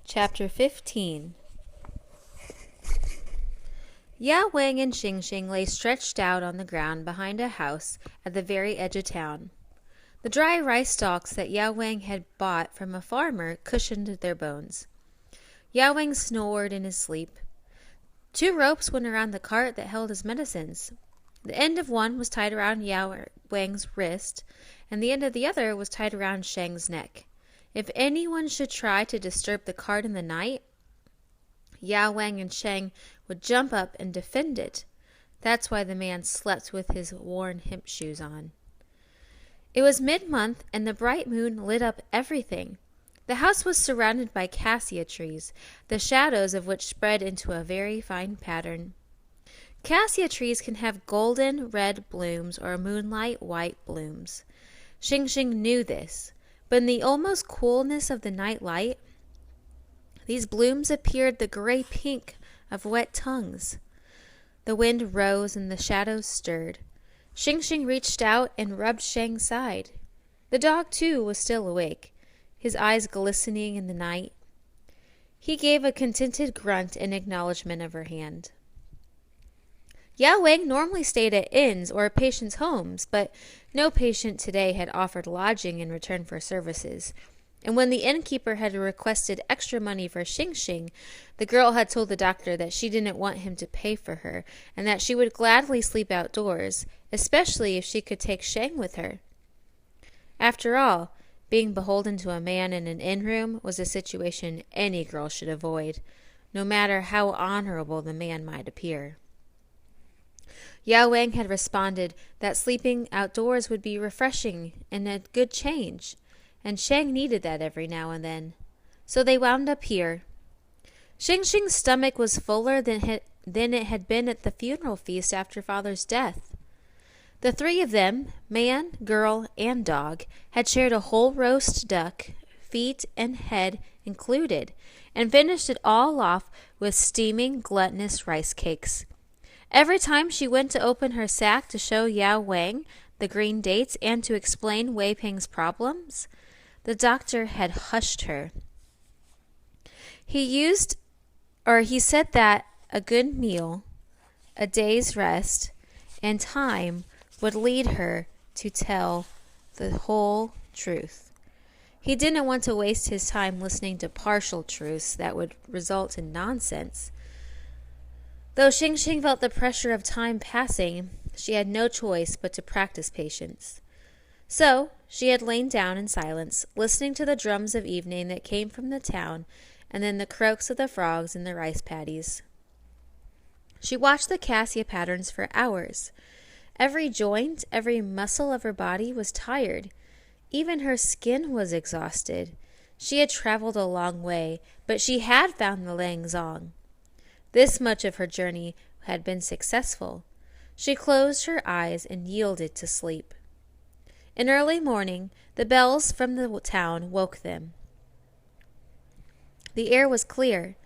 Chapter 15. Ya Wang and Xing Xing lay stretched out on the ground behind a house at the very edge of town. The dry rice stalks that Ya Wang had bought from a farmer cushioned their bones. Ya Wang snored in his sleep. 2 ropes went around the cart that held his medicines. The end of one was tied around Ya Wang's wrist, and the end of the other was tied around Sheng's neck. If anyone should try to disturb the cart in the night, Ya Wang and Sheng would jump up and defend it. That's why the man slept with his worn hemp shoes on. It was mid-month, and the bright moon lit up everything. The house was surrounded by cassia trees, the shadows of which spread into a very fine pattern. Cassia trees can have golden red blooms or moonlight white blooms. Xing Xing knew this, but in the almost coolness of the night light, these blooms appeared the gray pink of wet tongues. The wind rose and the shadows stirred. Xing Xing reached out and rubbed Sheng's side. The dog, too, was still awake, his eyes glistening in the night. He gave a contented grunt in acknowledgment of her hand. Ya Wang normally stayed at inns or patients' homes, but no patient today had offered lodging in return for services. And when the innkeeper had requested extra money for Xing Xing, the girl had told the doctor that she didn't want him to pay for her, and that she would gladly sleep outdoors, especially if she could take Sheng with her. After all, being beholden to a man in an inn-room was a situation any girl should avoid, no matter how honorable the man might appear. Ya Wang had responded that sleeping outdoors would be refreshing and a good change, and Sheng needed that every now and then. So they wound up here. Xing Xing's stomach was fuller than it had been at the funeral feast after father's death. The 3 of them, man, girl, and dog, had shared a whole roast duck, feet and head included, and finished it all off with steaming, gluttonous rice cakes. Every time she went to open her sack to show Ya Wang the green dates and to explain Wei Peng's problems, the doctor had hushed her. He said that a good meal, a day's rest, and time would lead her to tell the whole truth. He didn't want to waste his time listening to partial truths that would result in nonsense. Though Xing Xing felt the pressure of time passing, she had no choice but to practice patience. So she had lain down in silence, listening to the drums of evening that came from the town, and then the croaks of the frogs in the rice paddies. She watched the cassia patterns for hours. Every joint, every muscle of her body was tired. Even her skin was exhausted. She had traveled a long way, but she had found the Langzong. This much of her journey had been successful. She closed her eyes and yielded to sleep. In early morning, the bells from the town woke them. The air was clear.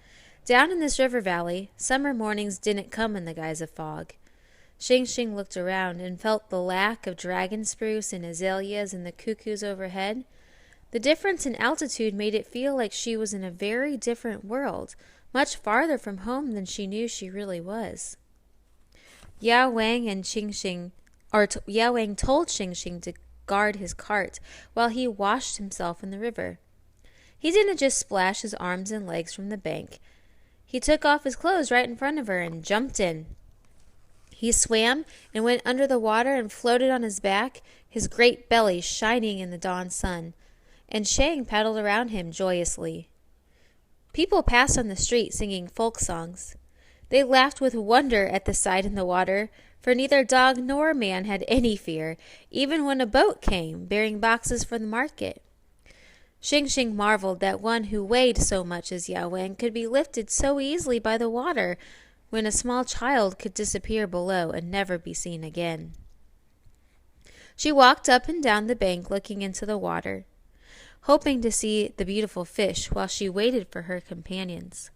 Down in this river valley, summer mornings didn't come in the guise of fog. Xing Xing looked around and felt the lack of dragon spruce and azaleas and the cuckoos overhead. The difference in altitude made it feel like she was in a very different world, much farther from home than she knew she really was. Ya Wang told Xing Xing to guard his cart while he washed himself in the river. He didn't just splash his arms and legs from the bank. He took off his clothes right in front of her and jumped in. He swam and went under the water and floated on his back, his great belly shining in the dawn sun, and Sheng paddled around him joyously. People passed on the street singing folk songs. They laughed with wonder at the sight in the water, for neither dog nor man had any fear, even when a boat came, bearing boxes for the market. Xing Xing marveled that one who weighed so much as Ya Wang could be lifted so easily by the water, when a small child could disappear below and never be seen again. She walked up and down the bank looking into the water, hoping to see the beautiful fish while she waited for her companions.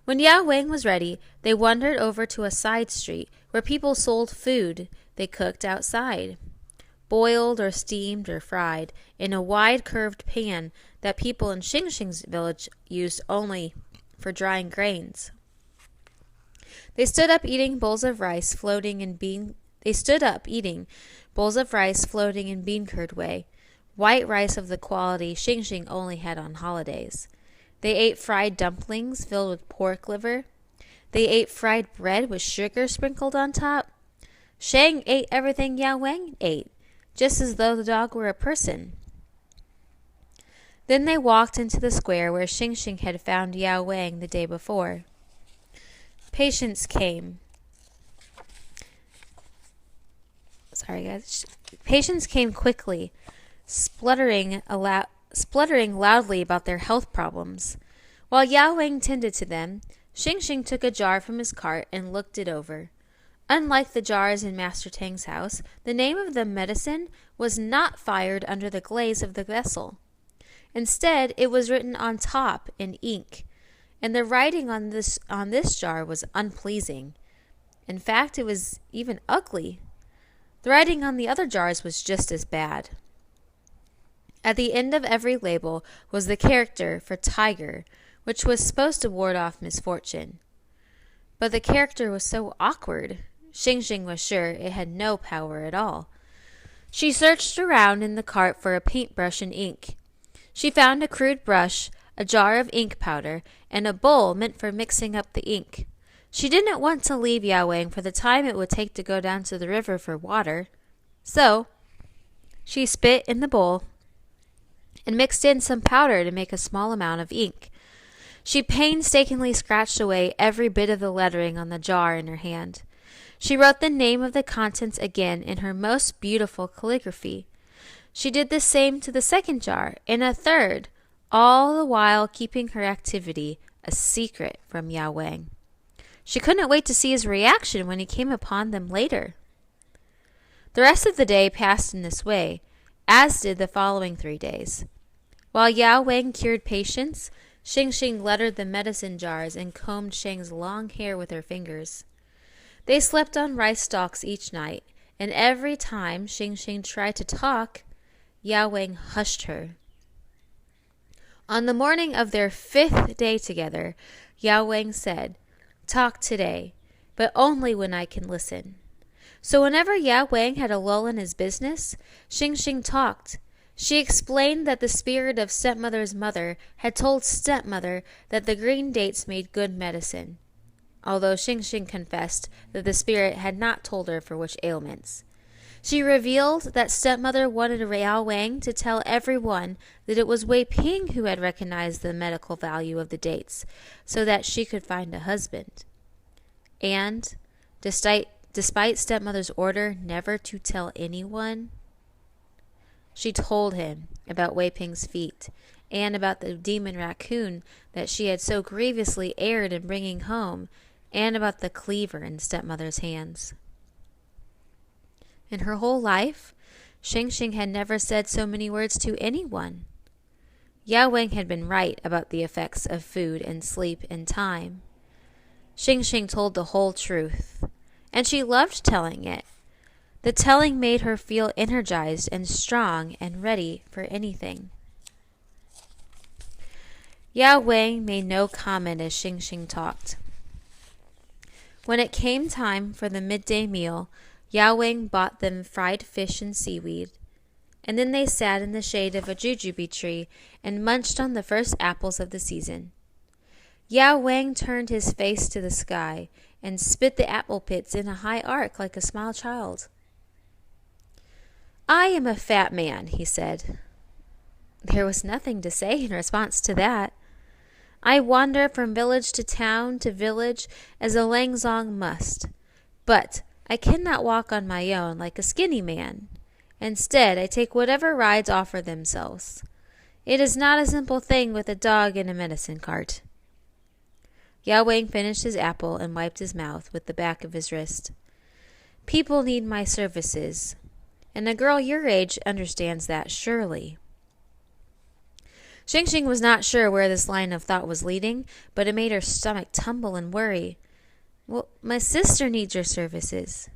When Ya Wang was ready, they wandered over to a side street where people sold food they cooked outside. boiled or steamed or fried in a wide curved pan that people in Xing Xing's village used only for drying grains. They stood up eating bowls of rice floating in bean curd whey, white rice of the quality Xing Xing only had on holidays. They ate fried dumplings filled with pork liver. They ate fried bread with sugar sprinkled on top. Shang ate everything Yao Wang ate, just as though the dog were a person. Then they walked into the square where Xing Xing had found Yao Wang the day before. Patience came. Patients came quickly, spluttering loudly about their health problems. While Yao Wang tended to them, Xing Xing took a jar from his cart and looked it over. Unlike the jars in Master Tang's house, the name of the medicine was not fired under the glaze of the vessel. Instead, it was written on top in ink, and the writing on this jar was unpleasing. In fact, it was even ugly. The writing on the other jars was just as bad. At the end of every label was the character for tiger, which was supposed to ward off misfortune. But the character was so awkward, Xing Xing was sure it had no power at all. She searched around in the cart for a paintbrush and ink. She found a crude brush, a jar of ink powder, and a bowl meant for mixing up the ink. She didn't want to leave Yao Wang for the time it would take to go down to the river for water. So, she spit in the bowl and mixed in some powder to make a small amount of ink. She painstakingly scratched away every bit of the lettering on the jar in her hand. She wrote the name of the contents again in her most beautiful calligraphy. She did the same to the second jar and a third, all the while keeping her activity a secret from Yao Wang. She couldn't wait to see his reaction when he came upon them later. The rest of the day passed in this way, as did the following 3 days. While Yao Wang cured patients, Xing Xing lettered the medicine jars and combed Shang's long hair with her fingers. They slept on rice stalks each night, and every time Xing Xing tried to talk, Yao Wang hushed her. On the morning of their 5th day together, Yao Wang said, "Talk today, but only when I can listen." So whenever Yao Wang had a lull in his business, Xing Xing talked. She explained that the spirit of stepmother's mother had told stepmother that the green dates made good medicine, although Xing Xing confessed that the spirit had not told her for which ailments. She revealed that stepmother wanted Yao Wang to tell everyone that it was Wei Ping who had recognized the medical value of the dates, so that she could find a husband. And, despite stepmother's order never to tell anyone, she told him about Wei Ping's feet and about the demon raccoon that she had so grievously erred in bringing home, and about the cleaver in stepmother's hands. In her whole life, Xing Xing had never said so many words to anyone. Yao Wang had been right about the effects of food and sleep and time. Xing Xing told the whole truth, and she loved telling it. The telling made her feel energized and strong and ready for anything. Yao Wang made no comment as Xing Xing talked. When it came time for the midday meal, Yao Wang bought them fried fish and seaweed, and then they sat in the shade of a jujube tree and munched on the first apples of the season. Yao Wang turned his face to the sky and spit the apple pits in a high arc like a small child. "I am a fat man," he said. There was nothing to say in response to that. "I wander from village to village as a Langzong must, but I cannot walk on my own like a skinny man. Instead, I take whatever rides offer themselves. It is not a simple thing with a dog in a medicine cart." Yao Wang finished his apple and wiped his mouth with the back of his wrist. "People need my services, and a girl your age understands that surely." Xing Xing was not sure where this line of thought was leading, but it made her stomach tumble and worry. "Well, my sister needs your services."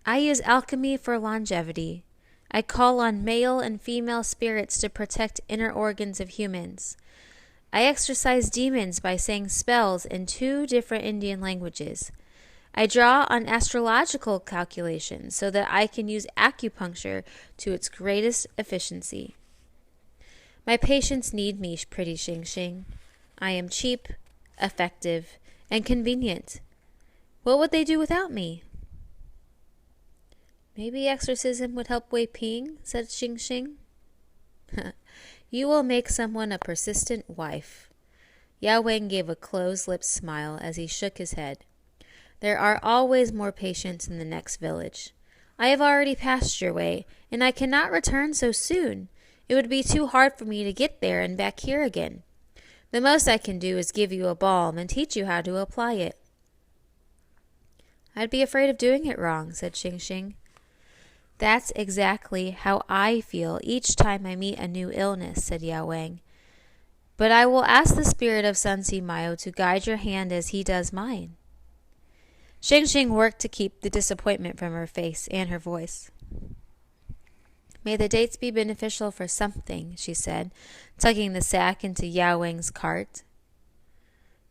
"I use alchemy for longevity. I call on male and female spirits to protect inner organs of humans. I exorcise demons by saying spells in 2 different Indian languages. I draw on astrological calculations so that I can use acupuncture to its greatest efficiency. My patients need me, pretty Xing Xing. I am cheap, effective, and convenient. What would they do without me? Maybe exorcism would help Wei Ping, said Xing Xing. You will make someone a persistent wife. Yao Wang gave a closed-lipped smile as he shook his head. There are always more patients in the next village. I have already passed your way, and I cannot return so soon. It would be too hard for me to get there and back here again. The most I can do is give you a balm and teach you how to apply it. I'd be afraid of doing it wrong, said Xing Xing. That's exactly how I feel each time I meet a new illness, said Yao Wang. But I will ask the spirit of Sun Si Mayo to guide your hand as he does mine. Xing Xing worked to keep the disappointment from her face and her voice. May the dates be beneficial for something, she said, tucking the sack into Yao Wang's cart.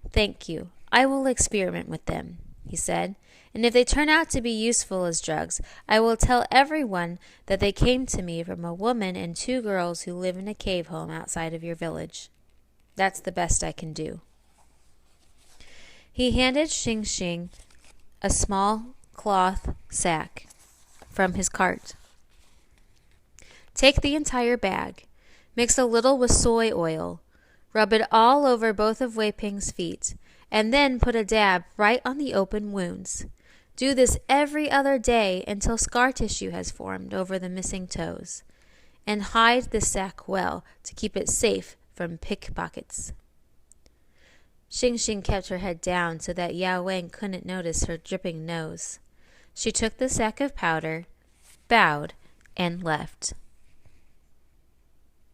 Thank you. I will experiment with them, he said, and if they turn out to be useful as drugs, I will tell everyone that they came to me from a woman and 2 girls who live in a cave home outside of your village. That's the best I can do. He handed Xing Xing a small cloth sack from his cart. Take the entire bag. Mix a little with soy oil. Rub it all over both of Wei Ping's feet, and then put a dab right on the open wounds. Do this every other day until scar tissue has formed over the missing toes. And hide the sack well to keep it safe from pickpockets. Xing Xing kept her head down so that Yao Wang couldn't notice her dripping nose. She took the sack of powder, bowed, and left.